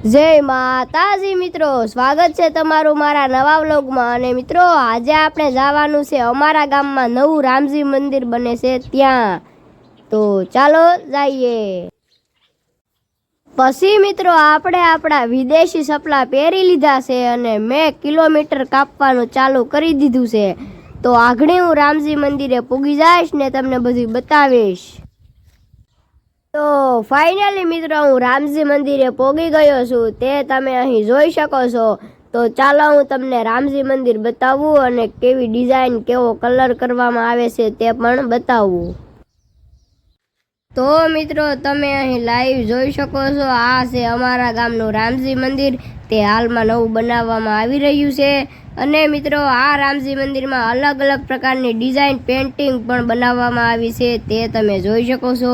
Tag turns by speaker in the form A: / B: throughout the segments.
A: જય માતાજી મિત્રો, સ્વાગત છે તમારું મારા નવા વ્લોગમાં। અને મિત્રો આજે આપણે જવાનું છે અમારા ગામમાં નવું રામજી મંદિર બને છે ત્યાં, તો ચાલો જઈએ। પછી મિત્રો આપણે આપણા વિદેશી સપલા પહેરી લીધા છે અને મેં કિલોમીટર કાપવાનું ચાલુ કરી દીધું છે, તો આગળ હું રામજી મંદિરે પૂગી જઈશ ને તમને બધું બતાવીશ। તો ફાઇનલી મિત્રો હું રામજી મંદિરે પહોંચી ગયો છું, તે તમે અહીં જોઈ શકો છો। તો ચાલો હું તમને રામજી મંદિર બતાવું અને કેવી ડિઝાઇન કેવો કલર કરવામાં આવે છે તે પણ બતાવું। તો મિત્રો તમે અહીં લાઈવ જોઈ શકો છો, આ છે અમારા ગામનું રામજી મંદિર, તે હાલમાં નવું બનાવવામાં આવી રહ્યું છે। અને મિત્રો આ રામજી મંદિરમાં અલગ અલગ પ્રકારની ડિઝાઇન પેઇન્ટિંગ પણ બનાવવામાં આવી છે, તે તમે જોઈ શકો છો।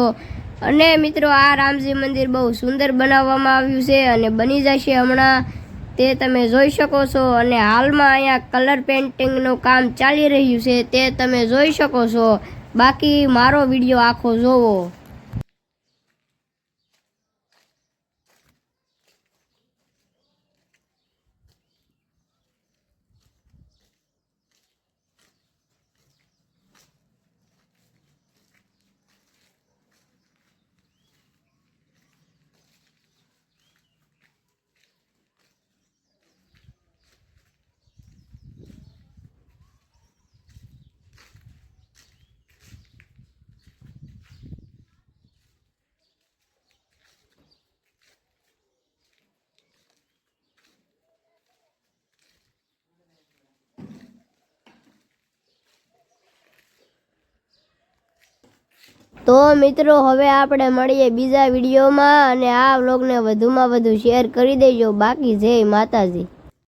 A: અને મિત્રો આ રામજી મંદિર બહુ સુંદર બનાવવામાં આવ્યું છે અને બની જશે હમણાં, તે તમે જોઈ શકો છો। અને હાલમાં અહીંયા કલર પેઇન્ટિંગનું કામ ચાલી રહ્યું છે, તે તમે જોઈ શકો છો। બાકી મારો વિડીયો આખો જોવો। તો મિત્રો હવે આપણે મળીએ બીજા વિડીયોમાં, અને આ વ્લોગને વધુમાં વધુ શેર કરી દેજો। બાકી જય માતાજી।